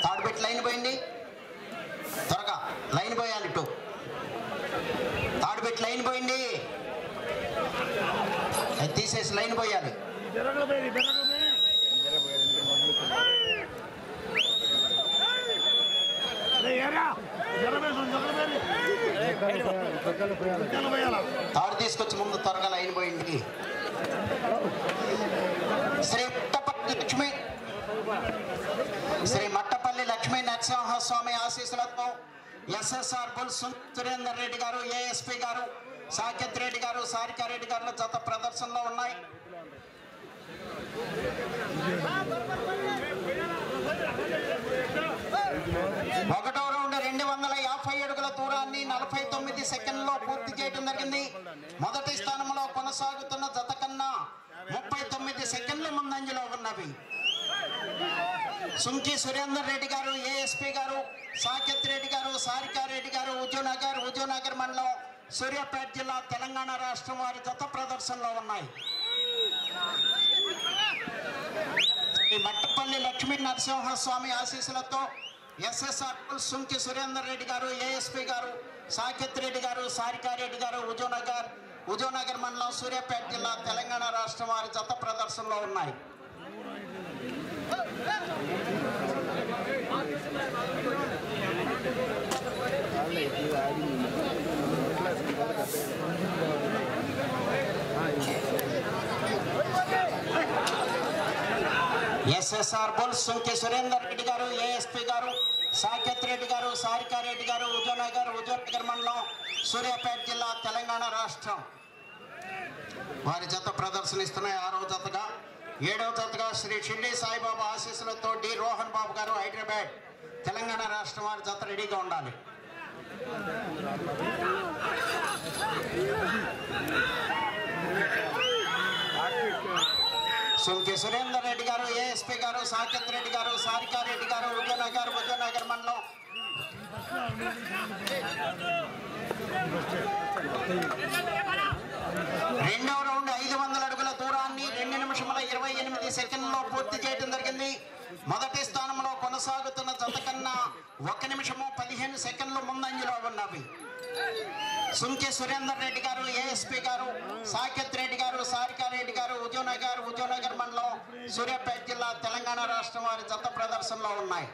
Third bit line పోయింది, త్వరగా line పోయాలి. ఇటు థర్డ్ బిట్ లైన్ పోయింది, అది తీసేసి లైన్ పోయాలి. తాడు తీసుకొచ్చి ముందు త్వరగా లైన్ పోయింది. శ్రీ మట్టపల్లి లక్ష్మీ నరసింహస్వామి ఆశీస్సులతో ఎస్ఎస్ఆర్ బుల్ సురేందర్ రెడ్డి గారు, ఏఎస్పీ గారు, సాకేత్ రెడ్డి గారు, సారికారెడ్డి గారు జత ప్రదర్శనలో ఉన్నాయి. ఒకటో రౌండ్ 250 అడుగుల దూరాన్ని 49 సెకండ్లో పూర్తి చేయడం జరిగింది. మొదటి స్థానంలో కొనసాగుతున్న జత కన్నా 39 సెకండ్ల ముందంజలో ఉన్నవి. సుంకి సురేందర్ రెడ్డి గారు, ఏఎస్పీ గారు, సాకేత్ రెడ్డి గారు, సారికారెడ్డి గారు, హుజూర్నగర్ మండలం, సూర్యాపేట జిల్లా, తెలంగాణ రాష్ట్రం వారి జత ప్రదర్శనలో ఉన్నాయి. శ్రీ మట్టపల్లి లక్ష్మీ నరసింహస్వామి ఆశీస్సులతో ఎస్ఎస్ఆర్ సుంకి సురేందర్ రెడ్డి గారు, ఏఎస్పీ గారు, సాకేత్ రెడ్డి గారు, సారికారెడ్డి గారు, హుజూర్నగర్ మండలం, సూర్యాపేట జిల్లా, తెలంగాణ రాష్ట్రం వారి జత ప్రదర్శనలో ఉన్నాయి. ఎస్ఎస్ఆర్ బుల్ సుంకి సురేందర్ రెడ్డి గారు, ఏఎస్పీ గారు, సాకేత్ రెడ్డి గారు, సారికారెడ్డి గారు, హుజూర్నగర్ మండలం, సూర్యాపేట జిల్లా, తెలంగాణ రాష్ట్రం వారి జత ప్రదర్శనిస్తున్నాయి. 6వ జతగా 7వ జతగా శ్రీ షిర్డీ సాయిబాబా ఆశీస్సులతో డి రోహన్ బాబు గారు, హైదరాబాద్, తెలంగాణ రాష్ట్రం వారి జత రెడీగా ఉండాలి. సుంకి సురేందర్ రెడ్డి గారు, ఏఎస్పీ గారు, సాకేత్ రెడ్డి గారు, సారికారెడ్డి గారు, హుజూర్నగర్ మండలం. రెండవ రౌండ్ 500 అడుగుల దూరాన్ని 2 నిమిషముల 28 సెకండ్లో పూర్తి చేయడం జరిగింది. మొదటి స్థానంలో కొనసాగుతున్న జత కన్నా 1 నిమిషము 15 సెకండ్లు ముందంజలో ఉన్నవి. సుంకి సురేందర్ రెడ్డి గారు, ఏఎస్పీ గారు, సాకేత్ రెడ్డి గారు, సారికారెడ్డి గారు, హుజూర్నగర్ మండలం, సూర్యాపేట జిల్లా, తెలంగాణ రాష్ట్రం వారి జత ప్రదర్శనలో ఉన్నాయి.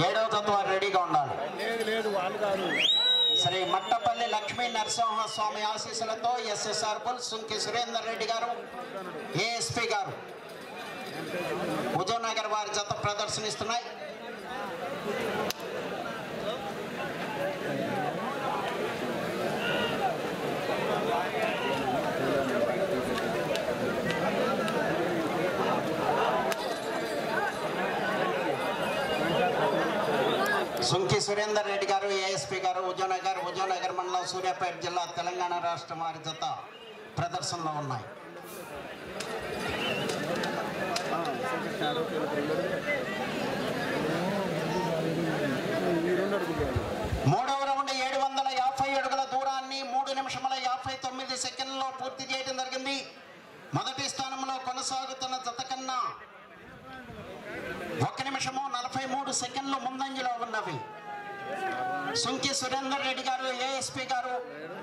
ఏడవ జత వారు రెడీగా ఉండాలి. శ్రీ మట్టపల్లి లక్ష్మీ నరసింహస్వామి ఆశీస్సులతో ఎస్ఎస్ఆర్ బుల్ సుంకి సురేందర్ రెడ్డి గారు, ఏఎస్పీ గారు, హుజూర్నగర్ వారి జత ప్రదర్శనిస్తున్నాయి. సుంకి సురేందర్ రెడ్డి గారు, ఏఎస్పీ గారు, హుజూర్నగర్ మండలం, సూర్యాపేట జిల్లా, తెలంగాణ రాష్ట్రం వారి జత ప్రదర్శనలో ఉన్నాయి. మూడవ రౌండ్ 750 అడుగుల దూరాన్ని 3 నిమిషముల 59 సెకండ్లో పూర్తి చేయడం జరిగింది. మొదటి స్థానంలో కొనసాగుతున్న జత కన్నా 1 నిమిషము 43 సెకండ్లు ముందంజలో ఉన్నవి. సుంకి సురేందర్ రెడ్డి గారు, ఏఎస్పీ గారు,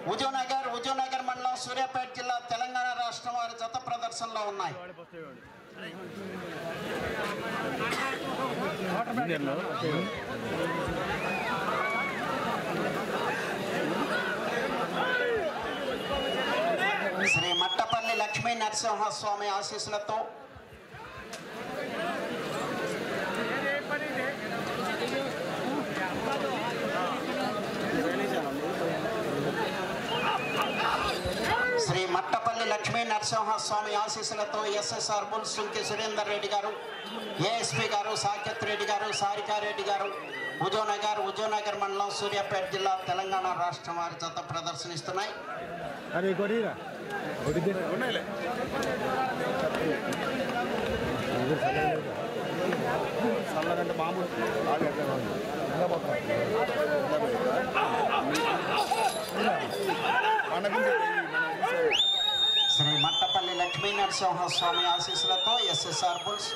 హుజూర్నగర్ మండలం, సూర్యాపేట జిల్లా, తెలంగాణ రాష్ట్రం వారి జత ప్రదర్శనలో ఉన్నాయి. శ్రీ మట్టపల్లి లక్ష్మీ నరసింహస్వామి ఆశీస్సులతో శ్రీ మట్టపల్లి లక్ష్మీ నరసింహస్వామి ఆశీస్సులతో ఎస్ఎస్ఆర్ బుల్స్ సుంకి సురేందర్ రెడ్డి గారు, ఏఎస్పీ గారు, సాకేత్ రెడ్డి గారు, సారికారెడ్డి గారు, హుజూర్నగర్ మండలం, సూర్యాపేట జిల్లా, తెలంగాణ రాష్ట్రం వారి జత ప్రదర్శనిస్తున్నాయి. శ్రీ మట్టపల్లి లక్ష్మీ నరసింహస్వామి ఆశీస్సులతో ఎస్ఎస్ఆర్ బుల్స్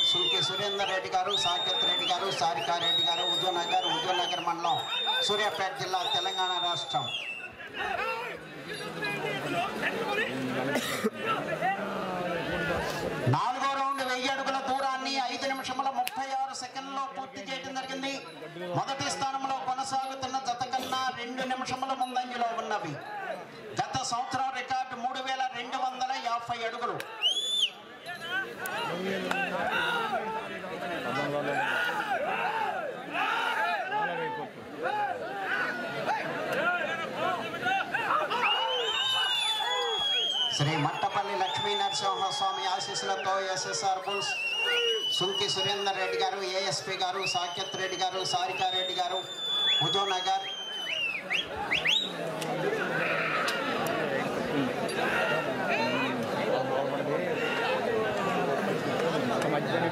సుల్కి సురేందర్ రెడ్డి గారు, సాకేత్ రెడ్డి గారు, సారికారెడ్డి గారు, హుజూర్నగర్ మండలం, సూర్యాపేట జిల్లా, తెలంగాణ రాష్ట్రం. నాలుగో రౌండ్ 1000 అడుగుల దూరాన్ని 5 నిమిషముల 36 సెకండ్లో పూర్తి చేయడం జరిగింది. మొదటి స్థానంలో కొనసాగుతున్న జత కన్నా 2 నిమిషముల ముందంజలో ఉన్నవి. గత సంవత్సరం రికార్డు 3250 అడుగులు. శ్రీ మట్టపల్లి లక్ష్మీ నరసింహస్వామి ఆశీస్సులతో ఎస్ఎస్ఆర్ బుల్స్ సుంకి సురేందర్ రెడ్డి గారు, ఏఎస్పీ గారు, సాకేత్ రెడ్డి గారు, సారికారెడ్డి గారు, హుజూర్నగర్,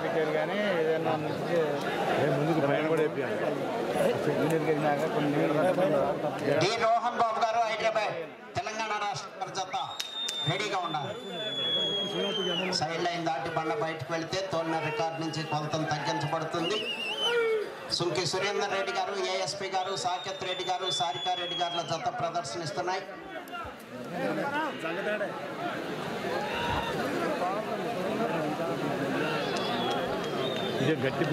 పెట్టారు కానీ ఏదైనా ముందుకు భయం కూడా డి రోహన్ బాబు గారు, హైదరాబాద్, తెలంగాణ రాష్ట్ర జత రెడీగా ఉన్నారు. సైడ్ లైన్ దాటి బండ బయటకు వెళితే తోలిన రికార్డు నుంచి కొంత తగ్గించబడుతుంది. సుంకి సురేందర్ రెడ్డి గారు, ఏఎస్పీ గారు, సాకేత్ రెడ్డి గారు, సారికారెడ్డి గారుల జత ప్రదర్శనిస్తున్నాయి. ఇదే గట్టి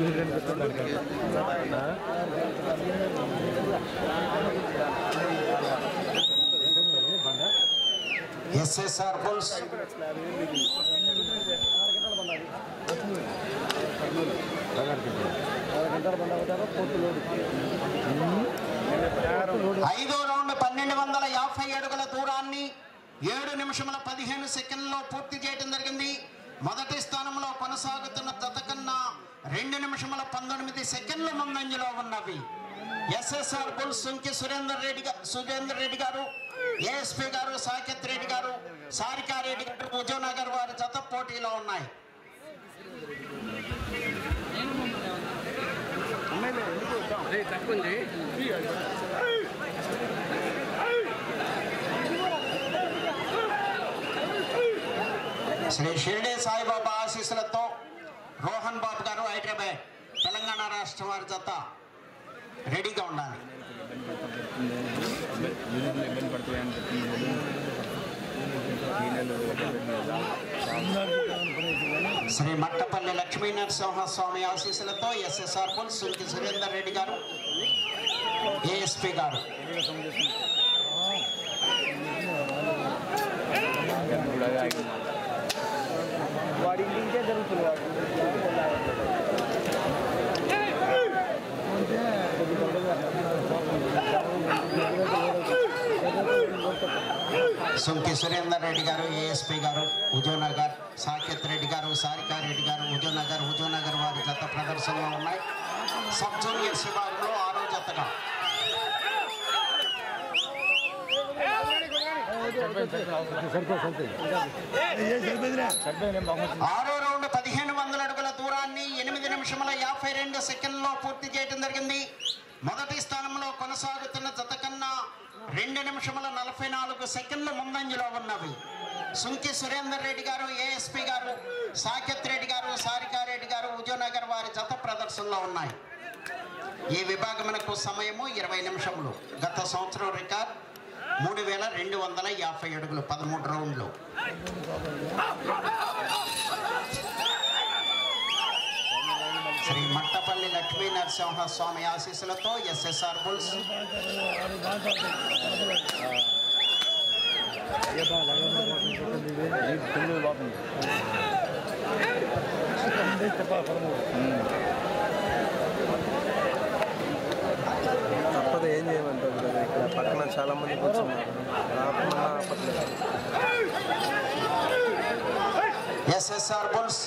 ఎస్ఎస్ఆర్ బుల్స్ ఐదో రౌండ్ 1250 అడుగుల దూరాన్ని 7 నిమిషముల 15 సెకండ్లో పూర్తి చేయడం జరిగింది. మొదటి స్థానంలో కొనసాగుతున్న జత కన్నా 2 నిమిషముల 19 సెకండ్ల ముందంజలో ఉన్నవి. ఎస్ఎస్ఆర్ బుల్స్ సుంకి సురేందర్ రెడ్డి గారు, ఏఎస్పీ గారు, సాకేత్ రెడ్డి గారు, సారికారెడ్డి గారు, హుజూర్నగర్ వారి జత పోటీలో ఉన్నాయి. శ్రీ షిర్డీ సాయిబాబా ఆశీస్సులతో రోహన్ బాబు గారు, హైదరాబాద్, తెలంగాణ రాష్ట్రం వారి జత రెడీగా ఉండాలి. శ్రీ మట్టపల్లి లక్ష్మీ నరసింహస్వామి ఆశీస్సులతో ఎస్ఎస్ఆర్ బుల్స్ సుంకి సురేందర్ రెడ్డి గారు, ఏఎస్పీ గారు, వాడి ఇంటికే జరుగుతుంది. సుంకి సురేందర్ రెడ్డి గారు, ఏఎస్పీ గారు, హుజూర్నగర్, సాకేత్ రెడ్డి గారు, సారికారెడ్డి గారు, హుజూర్నగర్ వారి జత ప్రదర్శనలో ఉన్నాయి. సబ్ జూనియర్స్ విభాగంలో 6వ జతగా 6వ రౌండ్ 1500 అడుగుల దూరాన్ని 8 నిమిషముల 52 సెకండ్లో పూర్తి చేయడం జరిగింది. మొదటి స్థానంలో కొనసాగుతున్న జత కన్నా 2 నిమిషముల 44 సెకండ్ల ముందంజలో ఉన్నవి. సుంకి సురేందర్ రెడ్డి గారు, ఏఎస్పీ గారు, సాకేత్ రెడ్డి గారు, సారికారెడ్డి గారు, హుజూర్నగర్ వారి జత ప్రదర్శనలో ఉన్నాయి. ఈ విభాగమునకు సమయము 20 నిమిషములు. గత సంవత్సరం రికార్డ్ 3250 అడుగులు, 13 రౌండ్లు. శ్రీ మట్టపల్లి లక్ష్మీ నరసింహస్వామి ఆశీస్సులతో ఎస్ఎస్ఆర్ బుల్స్ తప్పదు, ఏం చేయమంటారు. ఇక్కడ పక్కన చాలా మంది కూర్చున్నారు. ఎస్ఎస్ఆర్ బుల్స్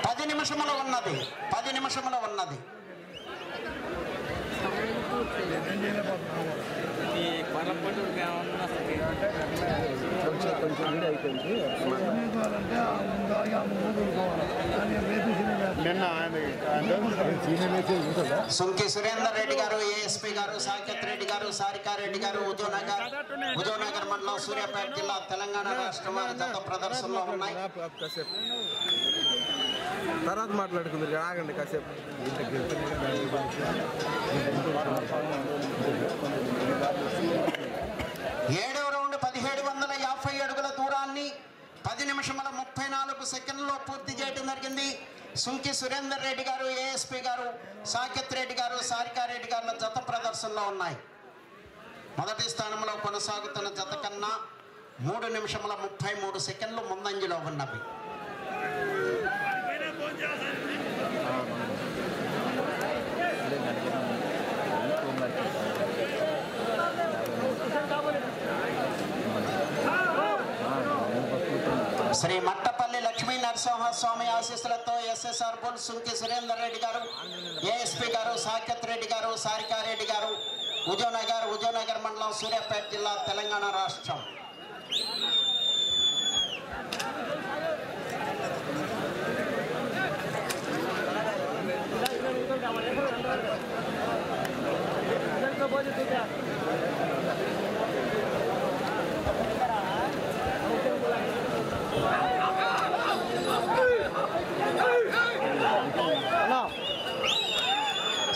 10 నిమిషములు ఉన్నది. 10 నిమిషములు ఉన్నది. సుంకి సురేందర్ రెడ్డి గారు, ఏఎస్పీ గారు, సాకేత్ రెడ్డి గారు, సారికారెడ్డి గారు, ఉదయనగర్ మండలం, సూర్యాపేట జిల్లా, తెలంగాణ రాష్ట్రం వారి జత ప్రదర్శనలో ఉన్నాయి. తర్వాత మాట్లాడుకుందరు ఆగండి కాసేపు. 7వ రౌండ్ 1750 అడుగుల దూరాన్ని 10 నిమిషముల 34 సెకండ్లలో పూర్తి చేయడం జరిగింది. సుంకి సురేందర్ రెడ్డి గారు, ఏఎస్పీ గారు, సాకేత్ రెడ్డి గారు, సారికారెడ్డి గారుల జత ప్రదర్శనలో ఉన్నాయి. మొదటి స్థానంలో కొనసాగుతున్న జత కన్నా 3 నిమిషముల 33 సెకండ్లు ముందంజలో ఉన్నవి. శ్రీ మట్టపల్లి లక్ష్మీ నరసింహస్వామి ఆశీస్సులతో ఎస్ఎస్ఆర్ బుల్ సుంకి సురేందర్ రెడ్డి గారు, ఏఎస్పీ గారు, సాకేత్ రెడ్డి గారు, సారికారెడ్డి గారు, ఉదయనగర్ మండలం, సూర్యాపేట జిల్లా, తెలంగాణ రాష్ట్రం.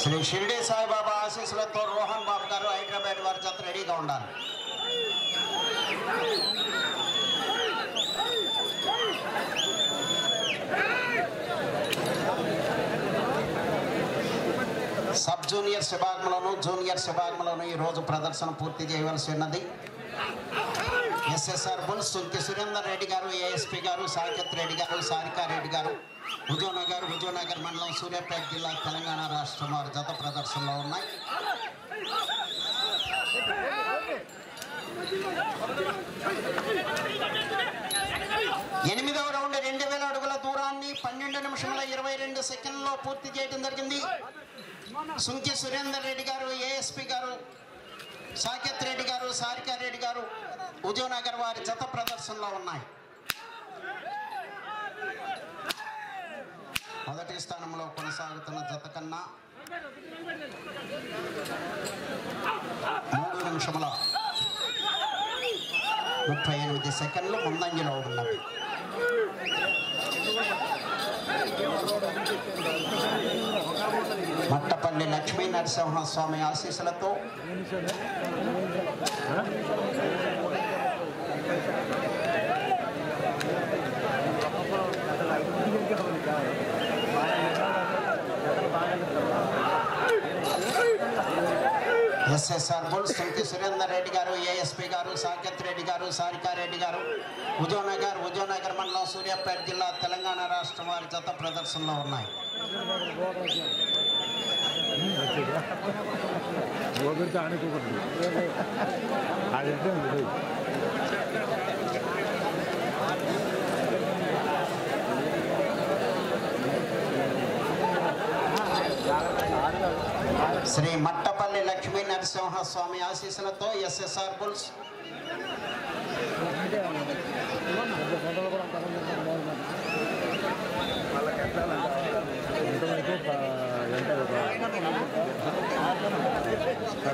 శ్రీ షిరిడి సాయిబాబా ఆశీస్సులతో రోహన్ బాబు గారు, హైదరాబాద్ వారి జత రెడీగా ఉండాలి. సబ్ జూనియర్స్ విభాగంలోను, జూనియర్స్ విభాగంలోను ఈరోజు ప్రదర్శన పూర్తి చేయవలసి ఉన్నది. ఎస్ఎస్ఆర్ బుల్ సుంకి సురేందర్ రెడ్డి గారు, ఏఎస్పీ గారు, సాకేత్ రెడ్డి గారు, సారికారెడ్డి గారు, ఉదయనగర్ మండలం, సూర్యాపేట జిల్లా, తెలంగాణ రాష్ట్రం వారి జత ప్రదర్శనలో ఉన్నాయి. ఎనిమిదవ రౌండ్ 2000 అడుగుల దూరాన్ని 12 నిమిషముల 22 సెకండ్లలో పూర్తి చేయడం జరిగింది. సుంకి సురేందర్ రెడ్డి గారు, ఏఎస్పీ గారు, సాకేత్ రెడ్డి గారు, సారికారెడ్డి గారు, ఉదయనగర్ వారి జత ప్రదర్శనలో ఉన్నాయి. మొదటి స్థానంలో కొనసాగుతున్న జత కన్నా 3 నిమిషముల 38 సెకండ్లు ముందంజలో ఉన్నవి. మట్టపల్లి లక్ష్మీ నరసింహస్వామి ఆశీస్సులతో ఎస్ఎస్ఆర్ బుల్ సుంకి సురేందర్ రెడ్డి గారు, ఏఎస్పీ గారు, సాకేత్ రెడ్డి గారు, సారికారెడ్డి గారు, ఉదయనగర్ మండలం, సూర్యాపేట జిల్లా, తెలంగాణ రాష్ట్రం వారి జత ప్రదర్శనలో ఉన్నాయి. శ్రీ మట్టపల్లి లక్ష్మీ నరసింహస్వామి ఆశీస్సులతో ఎస్ఎస్ఆర్ బుల్స్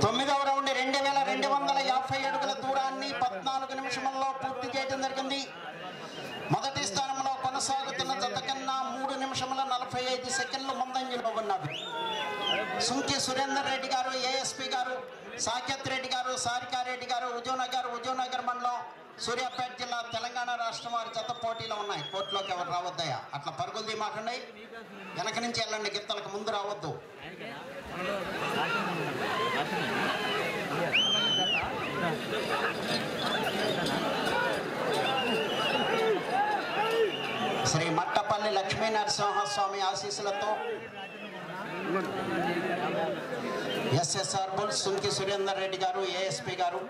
తొమ్మిదవ రౌండ్ 2250 అడుగుల దూరాన్ని 14 నిమిషముల్లో పూర్తి చేయడం జరిగింది. మొదటి స్థానంలో కొనసాగుతున్న జత కన్నా 3 నిమిషముల 45 సెకండ్లు ముందంజలో ఉన్నవి. సుంకి సురేందర్ రెడ్డి గారు, ఏఎస్పీ గారు, సాకేత్ రెడ్డి గారు, సారికారెడ్డి గారు, ఉదయనగర్ మండలం, సూర్యాపేట జిల్లా, తెలంగాణ రాష్ట్రం వారి జత పోటీలో ఉన్నాయి. కోర్టులోకి ఎవరు రావద్దయా, అట్లా పరుగులు తీమాకండి, వెనక నుంచి వెళ్ళండి, గిత్తలకు ముందు రావద్దు. శ్రీ మట్టపల్లి లక్ష్మీ నరసింహస్వామి ఆశీస్సులతో ఎస్ఎస్ఆర్ బుల్ సుంకి సురేందర్ రెడ్డి గారు, ఏఎస్పీ గారు,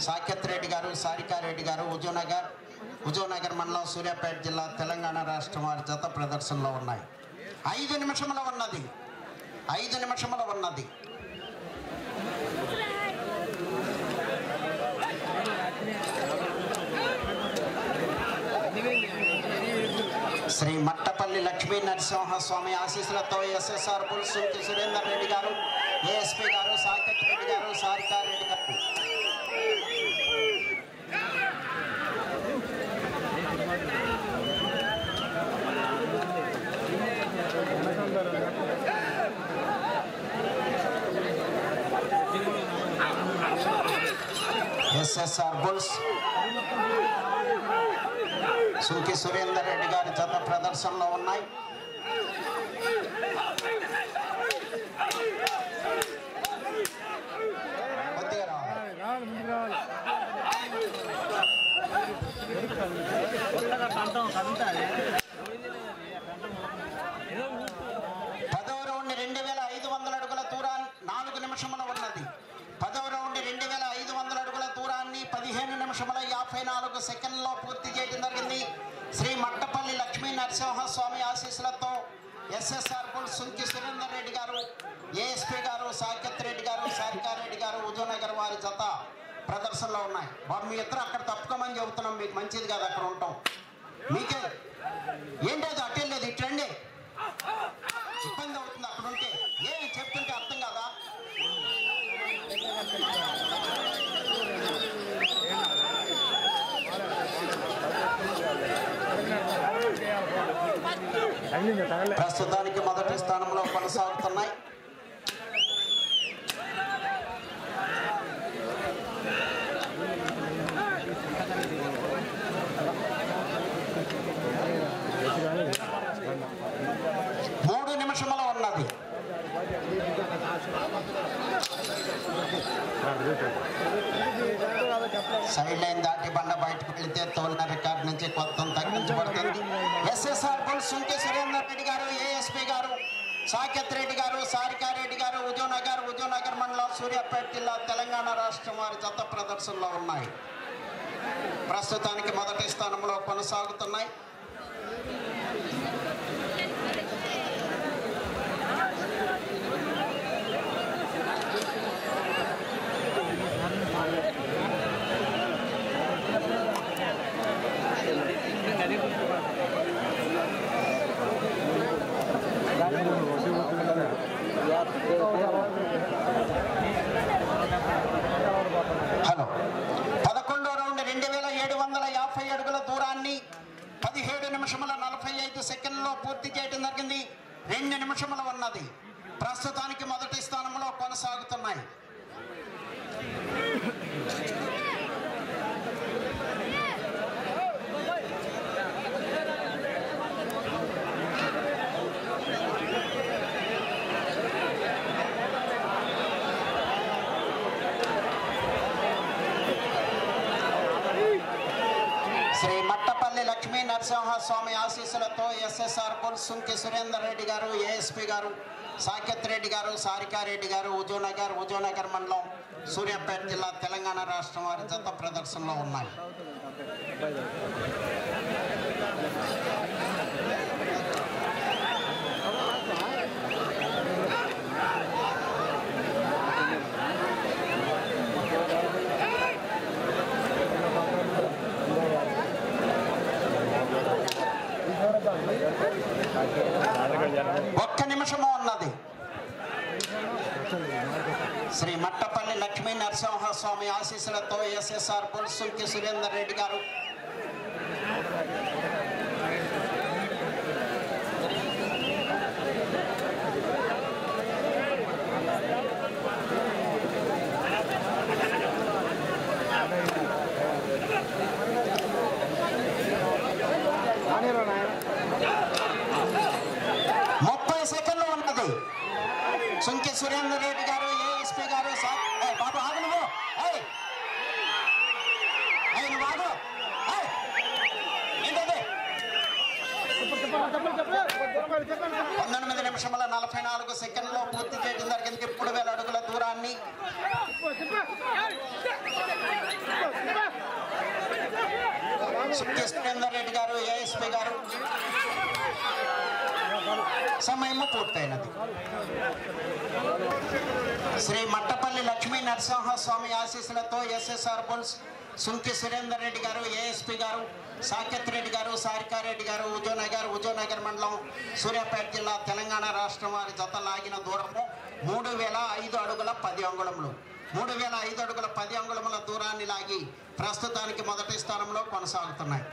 సాకేత్ రెడ్డి గారు, సారికారెడ్డి గారు, హుజూర్నగర్ మండలం సూర్యాపేట జిల్లా తెలంగాణ రాష్ట్రం వారి జత ప్రదర్శనలో ఉన్నాయి. 5 నిమిషముల ఉన్నది. 5 నిమిషముల ఉన్నది. శ్రీ మట్టపల్లి లక్ష్మీ నరసింహస్వామి ఆశీస్సులతో ఎస్ఎస్ఆర్ బుల్స్ సురేందర్ రెడ్డి గారు, ఏఎస్పీ గారు, సాకేత్ రెడ్డి గారు, సారికా రెడ్డి గారు ఎస్ఎస్ఆర్ బుల్స్ సుంకి సురేందర్ రెడ్డి గారి జత ప్రదర్శనలో ఉన్నాయి. కొద్దిగా రావాలి. పదవ రౌండ్ 2500 అడుగుల దూరాన్ని 4 నిమిషముల ఉన్నది. 10వ రౌండ్ 2500 అడుగుల దూరాన్ని 15 నిమిషముల 54 సెకండ్లో పూర్తి చేయడం జరిగింది. శ్రీ మట్టపల్లి లక్ష్మీ నరసింహస్వామి ఆశీస్సులతో ఎస్ఎస్ఆర్ బుల్స్ సుంకి సురేందర్ రెడ్డి గారు, ఏఎస్పీ గారు, సాకేత్ రెడ్డి గారు, సారికా రెడ్డి గారు, హుజూర్నగర్ వారి జత ప్రదర్శనలో ఉన్నాయి. బాబు మీ ఇద్దరు అక్కడ తప్పుకోమని చెబుతున్నాం, మీకు మంచిది కాదు అక్కడ ఉంటాం. మీకే ఏంటది అటు వెళ్ళేది ఇటు రండి, ఇబ్బంది అవుతుంది అక్కడ ఉంటే. ఏం చెప్తుంటే అర్థం కాదా? ప్రస్తుతానికి మొదటి స్థానంలో కొనసాగుతున్నాయి. మూడు నిమిషముల ఉన్నది. సైడ్ లైన్ దాటి బండ బయటకు వెళితే తోలిన రికార్డు నుంచి కొత్త తగ్గించబడుతుంది. ఎస్ఎస్ఆర్ బుల్స్ సుంకి సురేందర్ రెడ్డి గారు, ఏఎస్పీ గారు, సాకేత్ రెడ్డి గారు, సారికా రెడ్డి గారు, హుజూర్నగర్ మండలం సూర్యాపేట జిల్లా తెలంగాణ రాష్ట్రం వారి జత ప్రదర్శనలో ఉన్నాయి. ప్రస్తుతానికి మొదటి స్థానంలో కొనసాగుతున్నాయి. హలో 11వ రౌండ్ 2750 అడుగుల దూరాన్ని 17 నిమిషముల 45 సెకండ్లో పూర్తి చేయడం జరిగింది. 2 నిమిషముల ఉన్నది. ప్రస్తుతానికి మొదటి స్థానంలో కొనసాగుతున్నాయి. శ్రీ మట్టపల్లి లక్ష్మీ నరసింహస్వామి ఆశీస్సులతో ఎస్ఎస్ఆర్ బుల్స్ సుంకి సురేందర్ రెడ్డి గారు, ఏఎస్పీ గారు, సాకేత్ రెడ్డి గారు, సారికా రెడ్డి గారు, హుజూర్నగర్ మండలం సూర్యాపేట జిల్లా తెలంగాణ రాష్ట్రం వారి జత ప్రదర్శనలో ఉన్నాయి. ఒక్క నిమిషము ఉన్నది. శ్రీ మట్టపల్లి లక్ష్మీ నరసింహస్వామి ఆశీస్సులతో ఎస్ఎస్ఆర్ బుల్స్ సుంకి సురేందర్ రెడ్డి గారు, సుంకి సురేందర్ రెడ్డి గారు, ఏఎస్పీ గారు, బాబు ఆగు నువ్వు, నువ్వు ఆగు. ఏంటది 19 నిమిషముల 44 సెకండ్లో పూర్తి చేయడం జరిగింది. 3000 అడుగుల దూరాన్ని సుఖ్య సురేందర్ రెడ్డి గారు, ఏఎస్పీ గారు. సమయము పూర్తయినది. శ్రీ మట్టపల్లి లక్ష్మీ నరసింహస్వామి ఆశీస్సులతో ఎస్ఎస్ఆర్ బుల్స్ సుంకి సురేందర్ రెడ్డి గారు, ఏఎస్పీ గారు, సాకేత్ రెడ్డి గారు, సారికారెడ్డి గారు, ఉజోనగర్ మండలం, సూర్యాపేట జిల్లా, తెలంగాణ రాష్ట్రం వారి జత లాగిన దూరము 3005 అడుగుల 10 అంగుళములు. 3005 అడుగుల 10 అంగుళముల దూరాన్ని లాగి ప్రస్తుతానికి మొదటి స్థానంలో కొనసాగుతున్నాయి.